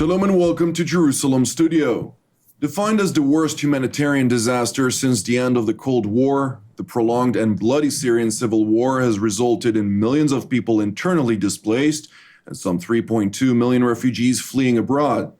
Shalom and welcome to Jerusalem Studio. Defined as the worst humanitarian disaster since the end of the Cold War, the prolonged and bloody Syrian civil war has resulted in millions of people internally displaced and some 3.2 million refugees fleeing abroad.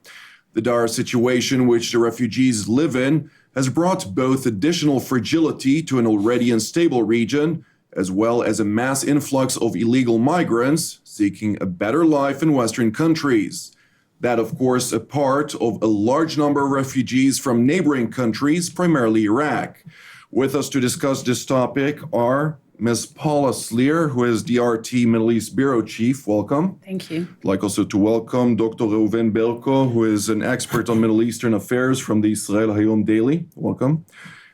The dire situation which the refugees live in has brought both additional fragility to an already unstable region, as well as a mass influx of illegal migrants seeking a better life in Western countries. That, of course, a part of a large number of refugees from neighboring countries, primarily Iraq. With us to discuss this topic are Ms. Paula Slier, who is the RT Middle East Bureau Chief. Welcome. Thank you. I'd like also to welcome Dr. Reuven Belko, who is an expert on Middle Eastern affairs from the Israel Hayom Daily. Welcome.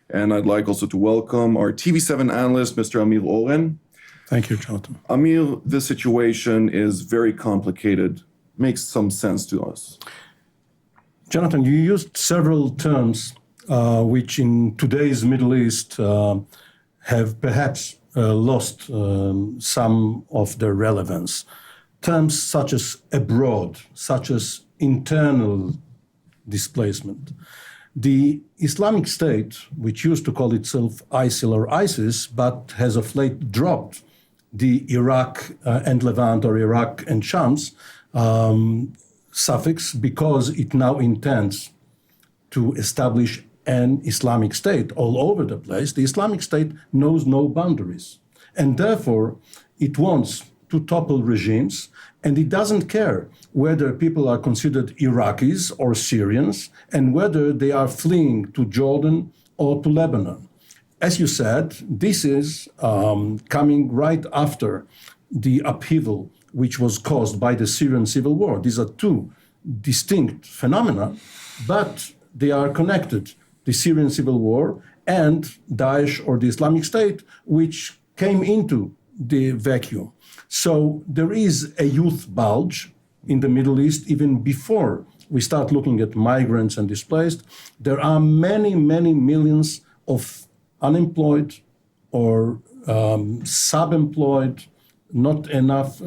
And I'd like also to welcome our TV7 analyst, Mr. Amir Oren. Thank you, Jonathan. Amir, the situation is very complicated. Makes some sense to us. Jonathan, you used several terms which in today's Middle East have perhaps lost some of their relevance. Terms such as abroad, such as internal displacement. The Islamic State, which used to call itself ISIL or ISIS, but has of late dropped the Iraq and Levant or Iraq and Shams suffix because it now intends to establish an Islamic State all over the place. The Islamic State knows no boundaries, and therefore it wants to topple regimes, and it doesn't care whether people are considered Iraqis or Syrians and whether they are fleeing to Jordan or to Lebanon. As you said, this is coming right after the upheaval which was caused by the Syrian civil war. These are two distinct phenomena, but they are connected. The Syrian civil war and Daesh or the Islamic State, which came into the vacuum. So there is a youth bulge in the Middle East even before we start looking at migrants and displaced. There are many, many millions of unemployed or sub-employed, not enough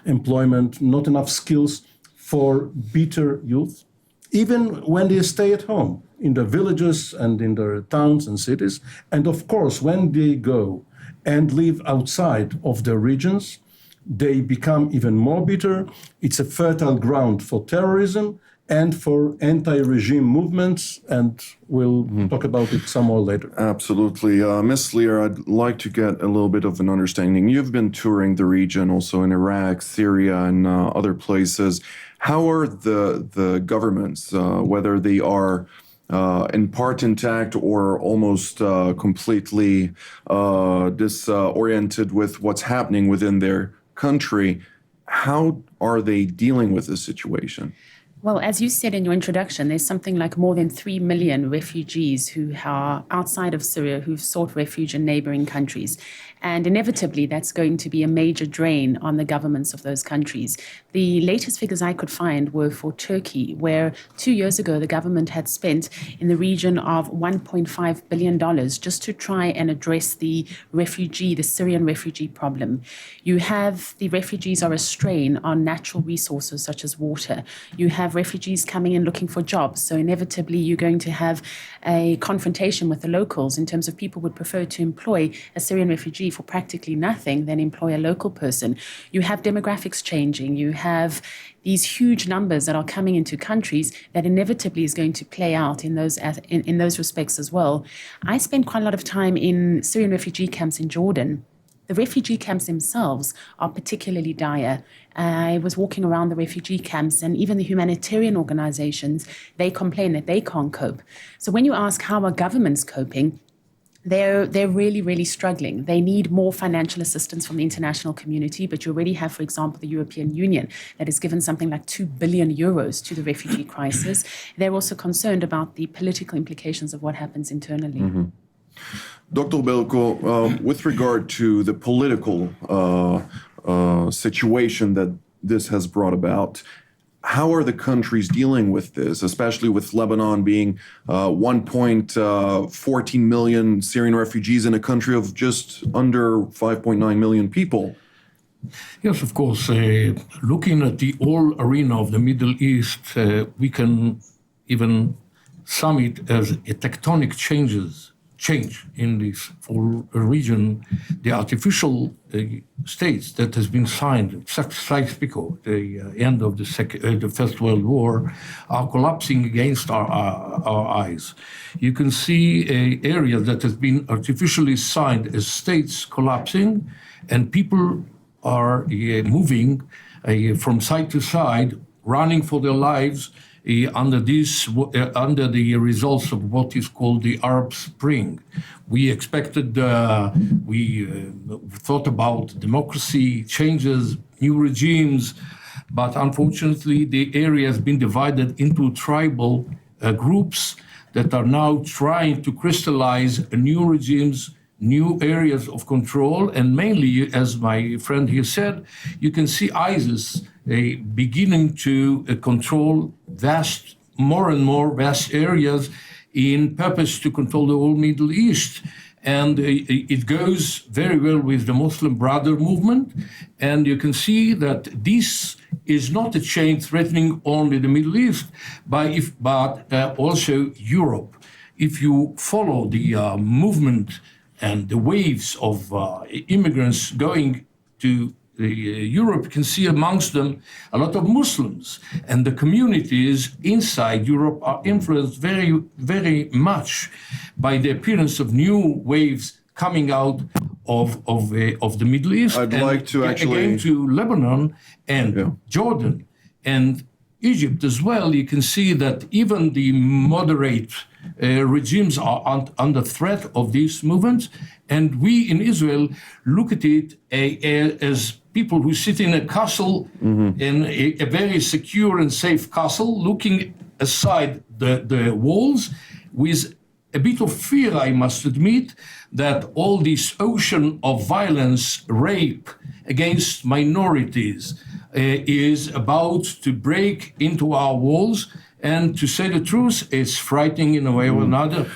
employment, not enough skills for bitter youth, even when they stay at home in the villages and in their towns and cities. And of course, when they go and live outside of their regions, they become even more bitter. It's a fertile ground for terrorism and for anti-regime movements, and we'll talk about it some more later. Absolutely. Ms. Lear, I'd like to get a little bit of an understanding. You've been touring the region also in Iraq, Syria, and other places. How are the governments, whether they are in part intact or almost completely disoriented with what's happening within their country, how are they dealing with this situation? Well, as you said in your introduction, there's something like more than 3 million refugees who are outside of Syria who've sought refuge in neighboring countries. And inevitably, that's going to be a major drain on the governments of those countries. The latest figures I could find were for Turkey, where 2 years ago, the government had spent in the region of $1.5 billion just to try and address the Syrian refugee problem. You have the refugees are a strain on natural resources such as water. You have refugees coming in looking for jobs. So inevitably, you're going to have a confrontation with the locals in terms of people would prefer to employ a Syrian refugee for practically nothing than employ a local person. You have demographics changing. You have these huge numbers that are coming into countries that inevitably is going to play out in those respects as well. I spent quite a lot of time in Syrian refugee camps in Jordan. The refugee camps themselves are particularly dire. I was walking around the refugee camps, and even the humanitarian organizations, they complain that they can't cope. So when you ask how are governments coping, they're really, really struggling. They need more financial assistance from the international community, but you already have, for example, the European Union that has given something like 2 billion euros to the refugee crisis. They're also concerned about the political implications of what happens internally. Mm-hmm. Dr. Belko, with regard to the political situation that this has brought about, how are the countries dealing with this, especially with Lebanon being 1.14 million Syrian refugees in a country of just under 5.9 million people? Yes, of course. Looking at the whole arena of the Middle East, we can even sum it as a tectonic change in this whole region. The artificial states that has been signed, Sykes-Picot, the end of the First World War, are collapsing against our eyes. You can see areas that has been artificially signed as states collapsing, and people are moving from side to side, running for their lives under the results of what is called the Arab Spring. We expected, we thought about democracy, changes, new regimes, but unfortunately the area has been divided into tribal groups that are now trying to crystallize new regimes, new areas of control, and mainly, as my friend here said, you can see ISIS beginning to control more and more vast areas in purpose to control the whole Middle East. And it goes very well with the Muslim Brotherhood movement. And you can see that this is not a change threatening only the Middle East, but also Europe. If you follow the movement and the waves of immigrants going to Europe, you can see amongst them a lot of Muslims. And the communities inside Europe are influenced very, very much by the appearance of new waves coming out of the Middle East. I'd like to actually... Again, to Lebanon and Jordan and Egypt as well, you can see that even the moderate regimes are under threat of these movements. And we in Israel look at it as people who sit in a castle, in a very secure and safe castle, looking aside the walls with a bit of fear, I must admit, that all this ocean of violence, rape against minorities is about to break into our walls. And to say the truth, it's frightening in a way or another.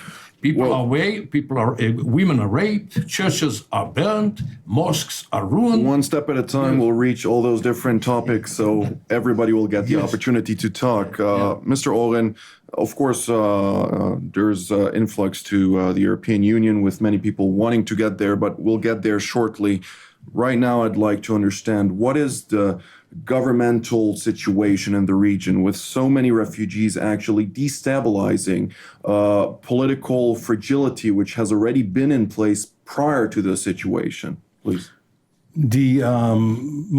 Women are raped, churches are burned, mosques are ruined. One step at a time, we'll reach all those different topics, so everybody will get the opportunity to talk. Mr. Oren, of course, there's influx to the European Union with many people wanting to get there, but we'll get there shortly. Right now, I'd like to understand, what is the governmental situation in the region with so many refugees actually destabilizing political fragility, which has already been in place prior to the situation? Please. The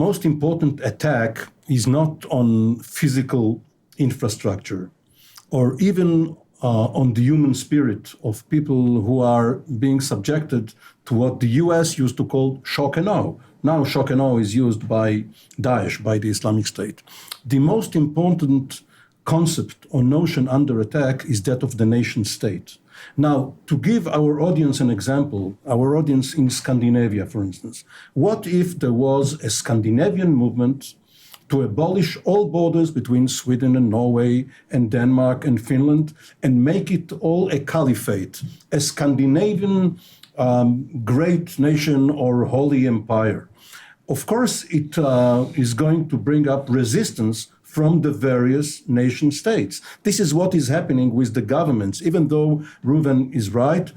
most important attack is not on physical infrastructure or even on the human spirit of people who are being subjected to what the US used to call shock and awe. Now shock and awe is used by Daesh, by the Islamic State. The most important concept or notion under attack is that of the nation state. Now, to give our audience an example, our audience in Scandinavia, for instance, what if there was a Scandinavian movement to abolish all borders between Sweden and Norway and Denmark and Finland and make it all a caliphate, a Scandinavian great nation or holy empire? Of course, it is going to bring up resistance from the various nation states. This is what is happening with the governments. Even though Reuven is right,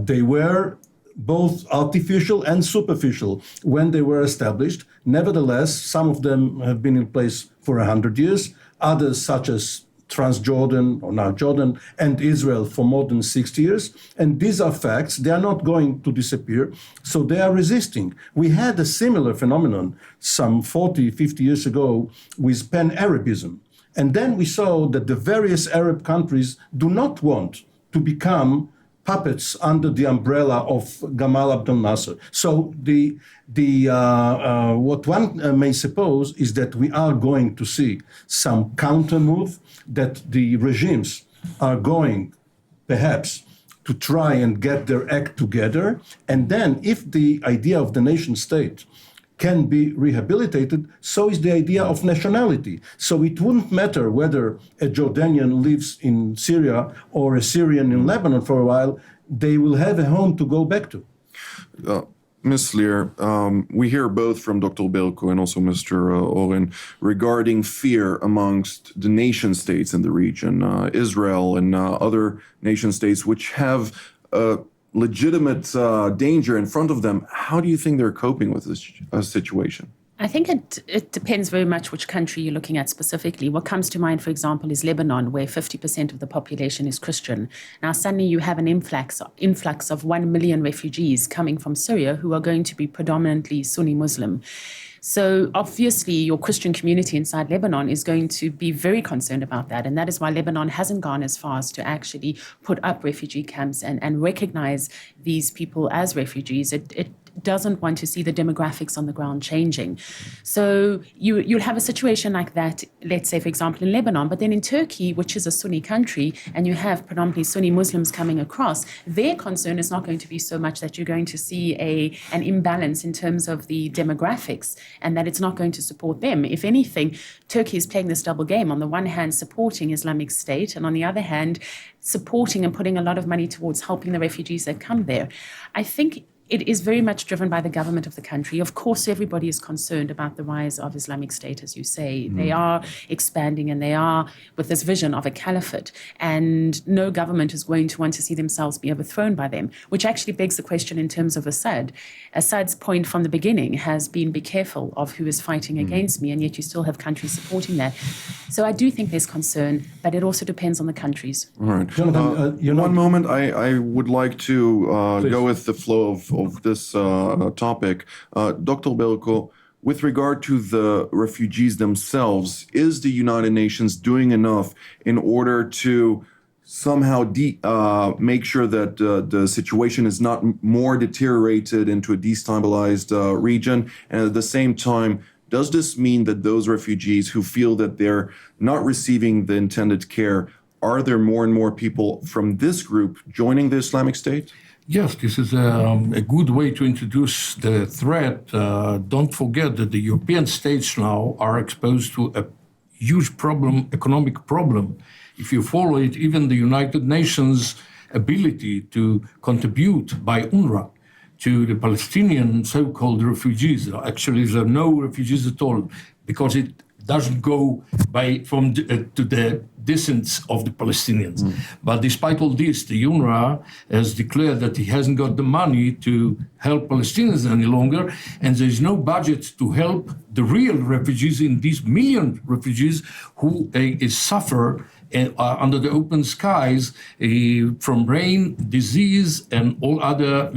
they were both artificial and superficial when they were established. Nevertheless, some of them have been in place for 100 years, others such as Transjordan, or now Jordan, and Israel for more than 60 years. And these are facts. They are not going to disappear, so they are resisting. We had a similar phenomenon some 40, 50 years ago with Pan-Arabism. And then we saw that the various Arab countries do not want to become puppets under the umbrella of Gamal Abdel Nasser. So what one may suppose is that we are going to see some counter move, that the regimes are going perhaps to try and get their act together. And then if the idea of the nation state can be rehabilitated, so is the idea of nationality. So it wouldn't matter whether a Jordanian lives in Syria or a Syrian in Lebanon for a while, they will have a home to go back to. Ms. Lear, we hear both from Dr. Belko and also Mr. Oren regarding fear amongst the nation states in the region, Israel and other nation states which have legitimate danger in front of them. How do you think they're coping with this situation? I think it depends very much which country you're looking at specifically. What comes to mind, for example, is Lebanon, where 50% of the population is Christian. Now, suddenly you have an influx of 1 million refugees coming from Syria who are going to be predominantly Sunni Muslim. So obviously your Christian community inside Lebanon is going to be very concerned about that. And that is why Lebanon hasn't gone as far as to actually put up refugee camps and recognize these people as refugees. It doesn't want to see the demographics on the ground changing. So you'll have a situation like that, let's say, for example, in Lebanon, but then in Turkey, which is a Sunni country, and you have predominantly Sunni Muslims coming across, their concern is not going to be so much that you're going to see an imbalance in terms of the demographics and that it's not going to support them. If anything, Turkey is playing this double game, on the one hand supporting Islamic State, and on the other hand supporting and putting a lot of money towards helping the refugees that come there. I think it is very much driven by the government of the country. Of course, everybody is concerned about the rise of Islamic State, as you say. They are expanding and they are with this vision of a caliphate. And no government is going to want to see themselves be overthrown by them, which actually begs the question in terms of Assad. Assad's point from the beginning has been, be careful of who is fighting against me, and yet you still have countries supporting that. So I do think there's concern, but it also depends on the countries. All right. Jonathan, one moment, I would like to go with the flow of this topic. Dr. Belko, with regard to the refugees themselves, is the United Nations doing enough in order to somehow make sure that the situation is not more deteriorated into a destabilized region? And at the same time, does this mean that those refugees who feel that they're not receiving the intended care, are there more and more people from this group joining the Islamic State? Yes, this is a good way to introduce the threat. Don't forget that the European states now are exposed to a huge problem, economic problem. If you follow it, even the United Nations' ability to contribute by UNRWA to the Palestinian so-called refugees. Actually, there are no refugees at all because it doesn't go to the distance of the Palestinians. But despite all this, the UNRWA has declared that he hasn't got the money to help Palestinians any longer, and there is no budget to help the real refugees, in these million refugees who suffer under the open skies from rain, disease, and all other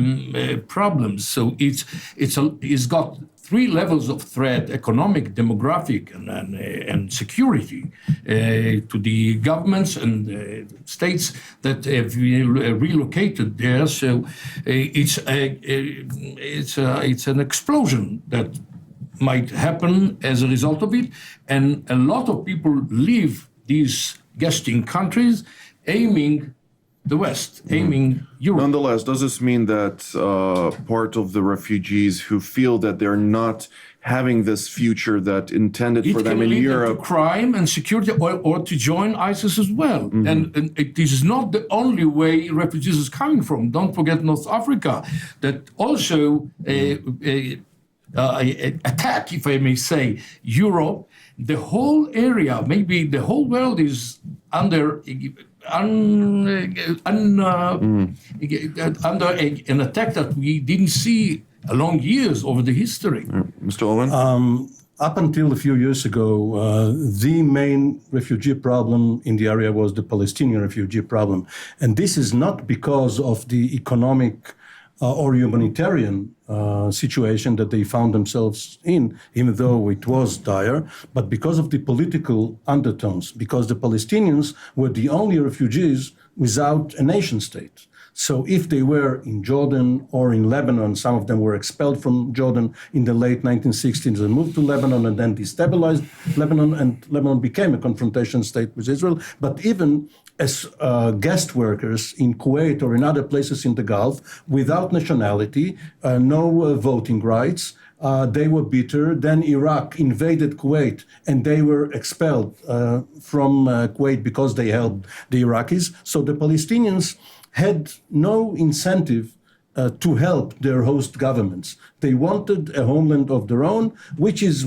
problems. So it's got three levels of threat: economic, demographic, and security to the governments and states that have relocated there. So it's an explosion that might happen as a result of it, and a lot of people leave these guesting countries aiming the West, aiming Europe. Nonetheless, does this mean that part of the refugees who feel that they're not having this future that intended for them in Europe, to crime and security, or to join ISIS as well? And it is not the only way refugees is coming from. Don't forget North Africa, that also attack, if I may say, Europe. The whole area, maybe the whole world, is under an attack that we didn't see along years over the history. Mr. Owen? Up until a few years ago, the main refugee problem in the area was the Palestinian refugee problem. And this is not because of the economic or humanitarian situation that they found themselves in, even though it was dire, but because of the political undertones, because the Palestinians were the only refugees without a nation state. So if they were in Jordan or in Lebanon, some of them were expelled from Jordan in the late 1960s and moved to Lebanon and then destabilized Lebanon, and Lebanon became a confrontation state with Israel. But even as guest workers in Kuwait or in other places in the Gulf, without nationality, no voting rights, they were bitter. Then Iraq invaded Kuwait and they were expelled from Kuwait because they helped the Iraqis. So the Palestinians had no incentive to help their host governments. They wanted a homeland of their own, which is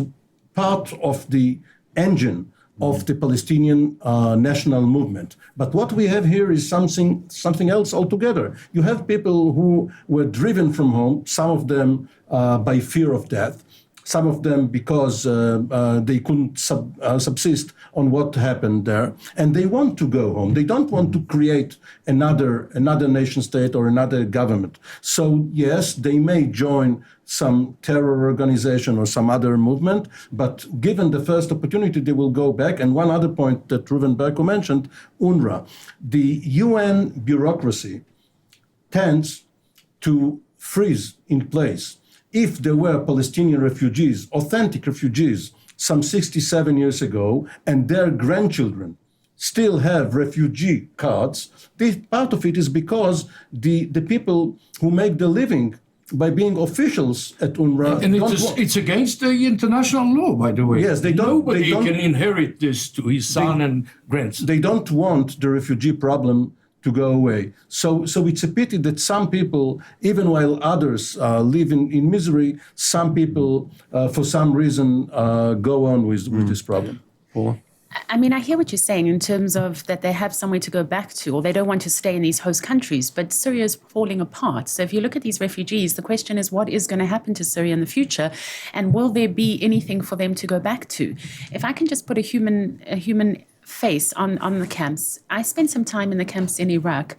part of the engine of the Palestinian national movement. But what we have here is something else altogether. You have people who were driven from home, some of them by fear of death, some of them because they couldn't subsist on what happened there, and they want to go home. They don't want to create another nation state or another government. So yes, they may join some terror organization or some other movement, but given the first opportunity, they will go back. And one other point that Reuven Berko mentioned, UNRWA. The UN bureaucracy tends to freeze in place. If there were Palestinian refugees, authentic refugees, some 67 years ago, and their grandchildren still have refugee cards, part of it is because the people who make the living by being officials at UNRWA. And it's against the international law, by the way. Yes, Nobody can inherit this to his son and grandson. They don't want the refugee problem to go away. So it's a pity that some people, even while others live in misery, some people, for some reason, go on with this problem. Paula? I mean, I hear what you're saying in terms of that they have somewhere to go back to, or they don't want to stay in these host countries, but Syria is falling apart. So if you look at these refugees, the question is what is going to happen to Syria in the future, and will there be anything for them to go back to? If I can just put a human face on the camps. I spent some time in the camps in Iraq,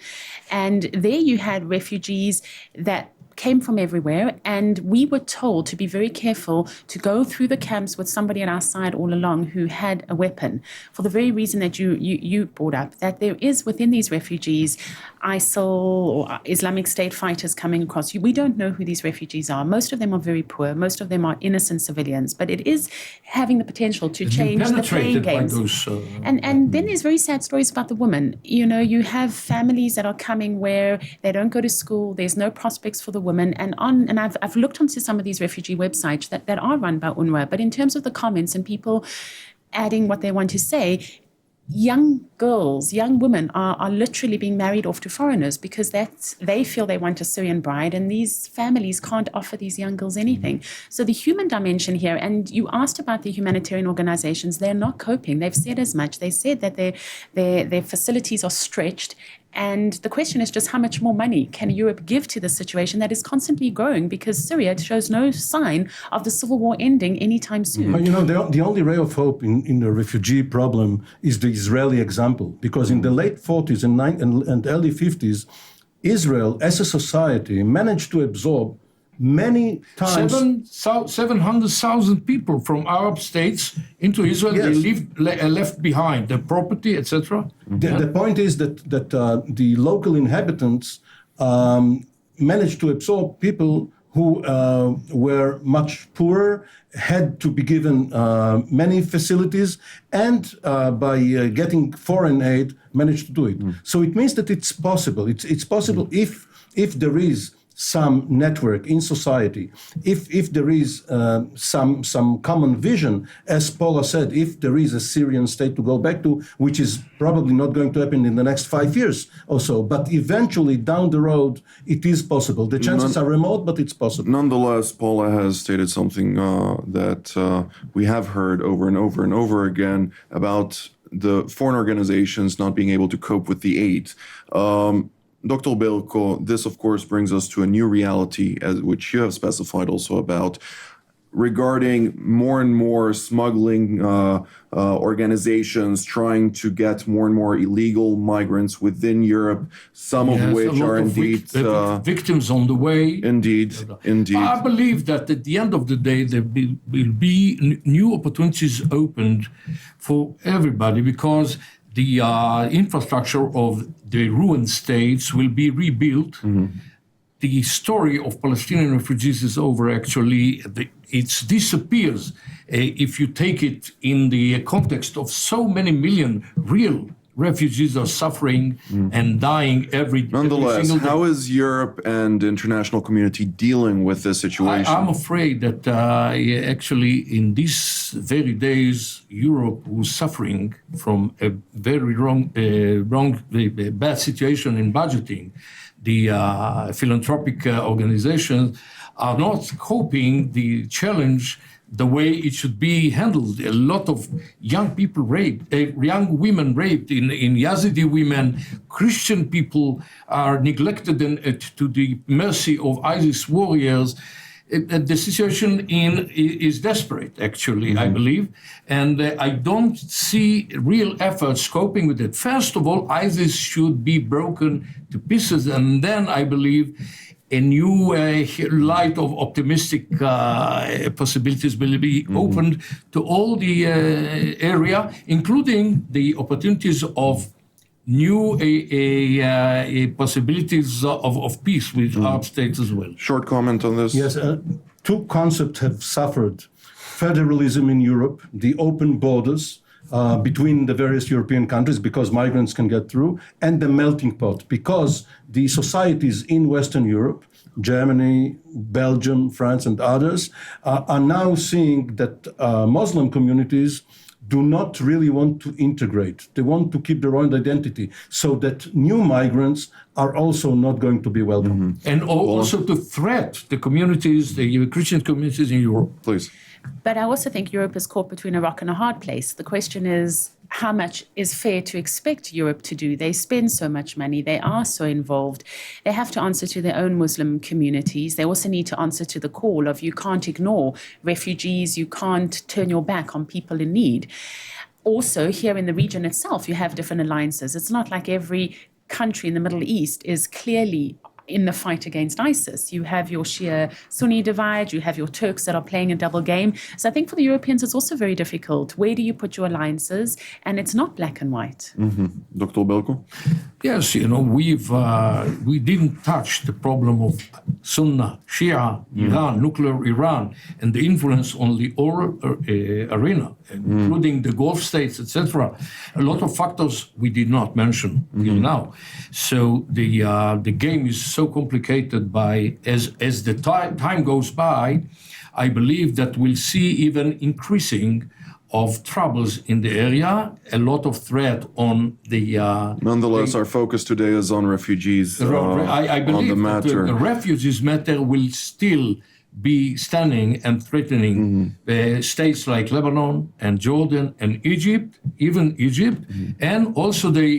and there you had refugees that came from everywhere, and we were told to be very careful to go through the camps with somebody at our side all along who had a weapon, for the very reason that you brought up, that there is within these refugees ISIL or Islamic State fighters coming across. We don't know who these refugees are. Most of them are very poor. Most of them are innocent civilians, but it is having the potential to change the playing games. And then there's very sad stories about the women. You know, you have families that are coming where they don't go to school. There's no prospects for the women, and I've looked onto some of these refugee websites that are run by UNRWA, but in terms of the comments and people adding what they want to say, young girls, young women are literally being married off to foreigners because they feel they want a Syrian bride, and these families can't offer these young girls anything. So the human dimension here, and you asked about the humanitarian organizations, they're not coping. They've said as much. They said that their facilities are stretched. And the question is just how much more money can Europe give to this situation that is constantly growing, because Syria shows no sign of the civil war ending anytime soon. You know, the only ray of hope in the refugee problem is the Israeli example, because in the late 40s and early 50s, Israel as a society managed to absorb many times 700,000 people from Arab states into Israel. Yes. They left behind their property, etc. The point is that the local inhabitants managed to absorb people who were much poorer, had to be given many facilities, and by getting foreign aid, managed to do it. So it means that it's possible. It's possible if there is some network in society, if there is some common vision, as Paula said, if there is a Syrian state to go back to, which is probably not going to happen in the next 5 years or so, but eventually down the road, it is possible. The chances are remote, but it's possible. Nonetheless, Paula has stated something that we have heard over and over and over again about the foreign organizations not being able to cope with the aid. Dr. Berko, this of course brings us to a new reality, which you have specified also about, regarding more and more smuggling organizations trying to get more and more illegal migrants within Europe, some of which are indeed victims on the way. Indeed. I believe that at the end of the day, there will be new opportunities opened for everybody, because the infrastructure of the ruined states will be rebuilt. The story of Palestinian refugees is over, actually. It disappears if you take it in the context of so many million real refugees are suffering and dying every Nonetheless, single day. how is Europe and the international community dealing with this situation? I'm afraid that actually in these very days, Europe was suffering from a very bad situation in budgeting. the philanthropic organizations are not coping the challenge the way it should be handled. A lot of young people raped, young women raped in Yazidi women, Christian people are neglected to the mercy of ISIS warriors. The situation is desperate, actually, I believe, and I don't see real efforts coping with it. First of all, ISIS should be broken to pieces, and then I believe a new light of optimistic possibilities will be opened to all the area, including the opportunities of new possibilities of peace with Arab states as well. Short comment on this. Yes, two concepts have suffered. Federalism in Europe, the open borders between the various European countries because migrants can get through, and the melting pot because the societies in Western Europe, Germany, Belgium, France, and others, are now seeing that Muslim communities do not really want to integrate. They want to keep their own identity so that new migrants are also not going to be welcome. And also to threat the communities, the Christian communities in Europe. Please. But I also think Europe is caught between a rock and a hard place. The question is, how much is fair to expect Europe to do? They spend so much money. They are so involved. They have to answer to their own Muslim communities. They also need to answer to the call of you can't ignore refugees. You can't turn your back on people in need. Also, here in the region itself, you have different alliances. It's not like every country in the Middle East is clearly in the fight against ISIS. You have your Shia-Sunni divide, you have your Turks that are playing a double game. So I think for the Europeans, it's also very difficult. Where do you put your alliances? And it's not black and white. Dr. Belko? Yes, we didn't touch the problem of Sunni, Shia, Iran, nuclear Iran, and the influence on the whole arena, including the Gulf states, etc. A lot of factors we did not mention till now. So the game is so complicated as the time goes by. I believe that we'll see even increasing of troubles in the area, a lot of threat on the... Nonetheless, our focus today is on refugees, I believe on the matter. The refugees matter will still be standing and threatening states like Lebanon and Jordan and Egypt, even Egypt, and also the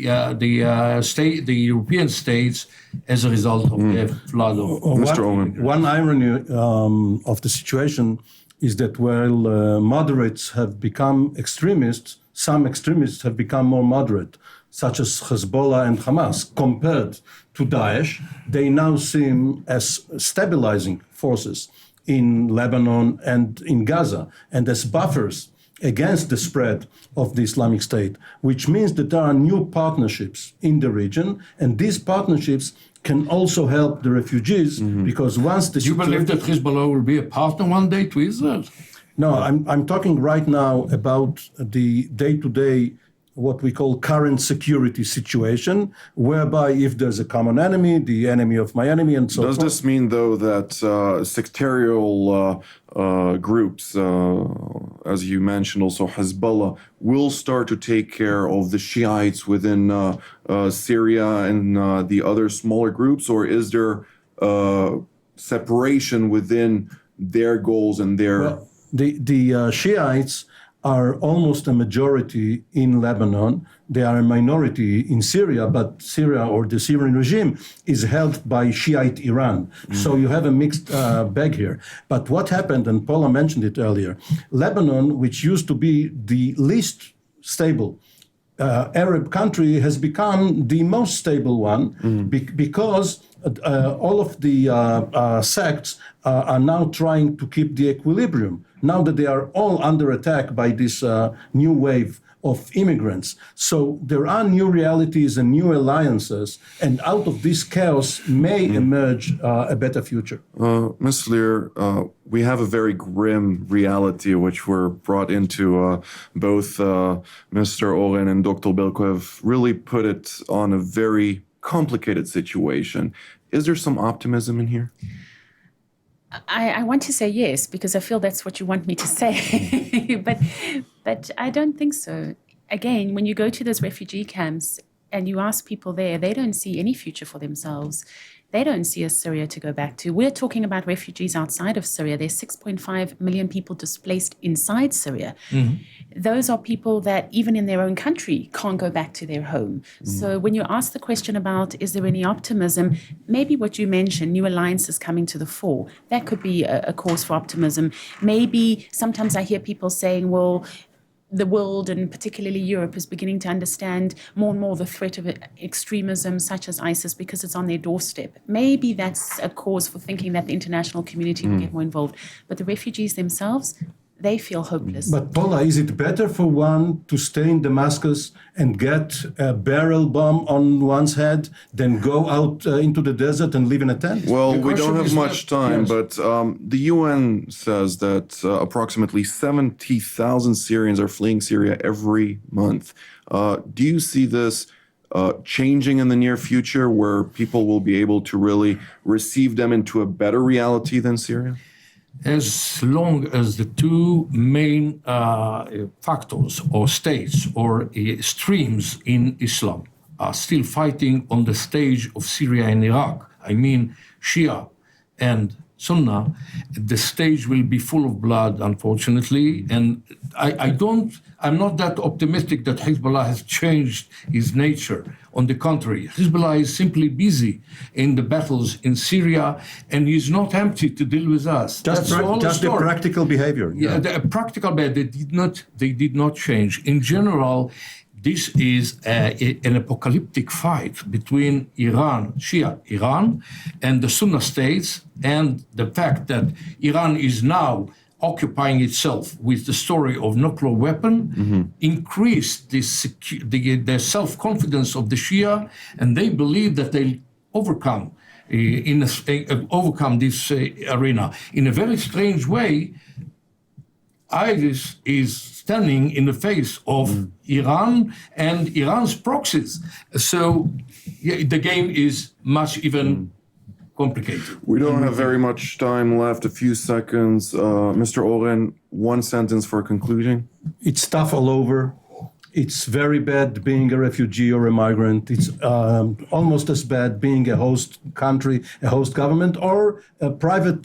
European states as a result of the flood of... Mr. Owen. One irony of the situation is that while moderates have become extremists, some extremists have become more moderate, such as Hezbollah and Hamas. Compared to Daesh, they now seem as stabilizing forces in Lebanon and in Gaza, and as buffers against the spread of the Islamic State, which means that there are new partnerships in the region, and these partnerships can also help the refugees because once the... Do you believe that Hezbollah will be a partner one day to Israel? No, I'm talking right now about the day-to-day, what we call current security situation, whereby if there's a common enemy, the enemy of my enemy, and so forth. Does this mean, though, that sectarial groups, as you mentioned, also Hezbollah, will start to take care of the Shiites within Syria and the other smaller groups, or is there separation within their goals and their... Well, the Shiites are almost a majority in Lebanon. They are a minority in Syria, but Syria or the Syrian regime is held by Shiite Iran. So you have a mixed bag here. But what happened, and Paula mentioned it earlier, Lebanon, which used to be the least stable Arab country, has become the most stable one because all of the sects are now trying to keep the equilibrium, now that they are all under attack by this new wave of immigrants. So there are new realities and new alliances, and out of this chaos may emerge a better future. Ms. Lear, we have a very grim reality which we're brought into. Both Mr. Oren and Dr. Belko have really put it on a very complicated situation. Is there some optimism in here? I want to say yes, because I feel that's what you want me to say. but I don't think so. Again, when you go to those refugee camps, and you ask people there, they don't see any future for themselves. They don't see a Syria to go back to. We're talking about refugees outside of Syria. There's 6.5 million people displaced inside Syria. Those are people that even in their own country can't go back to their home. So when you ask the question about, is there any optimism, maybe what you mentioned, new alliances coming to the fore, that could be a cause for optimism. Maybe sometimes I hear people saying, well, the world and particularly Europe is beginning to understand more and more the threat of extremism such as ISIS because it's on their doorstep. Maybe that's a cause for thinking that the international community will get more involved. But the refugees themselves, they feel hopeless. But Paula, is it better for one to stay in Damascus and get a barrel bomb on one's head than go out into the desert and live in a tent? Well, The we don't question have is much that- time, Yes. but the UN says that approximately 70,000 Syrians are fleeing Syria every month. Do you see this changing in the near future where people will be able to really receive them into a better reality than Syria? As long as the two main factors or states or streams in Islam are still fighting on the stage of Syria and Iraq, I mean Shia and Sunnah, the stage will be full of blood, unfortunately. And I'm not that optimistic that Hezbollah has changed its nature. On the contrary, Hezbollah is simply busy in the battles in Syria, and he's not empty to deal with us. Just the practical behavior. Yeah, the practical bit, they did not change. In general, this is an apocalyptic fight between Shia Iran, and the Sunni states, and the fact that Iran is now occupying itself with the story of nuclear weapon, increased the self-confidence of the Shia, and they believe that they'll overcome this arena. In a very strange way, ISIS is standing in the face of Iran and Iran's proxies. So the game is much even complicated. We don't have very much time left, a few seconds. Mr. Oren, one sentence for conclusion. It's tough all over. It's very bad being a refugee or a migrant. It's almost as bad being a host country, a host government, or a private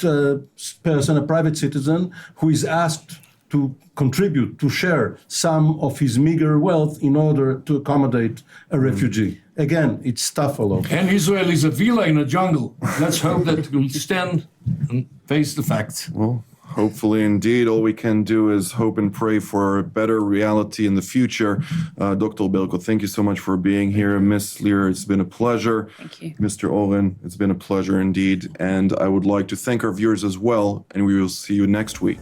person, a private citizen who is asked to contribute, to share some of his meager wealth in order to accommodate a refugee. Again, it's tough all over. And Israel is a villa in a jungle. Let's hope that it will stand and face the facts. Well, hopefully, indeed, all we can do is hope and pray for a better reality in the future. Dr. Belko, thank you so much for being here. Ms. Lear, it's been a pleasure. Thank you. Mr. Oren, it's been a pleasure indeed. And I would like to thank our viewers as well, and we will see you next week.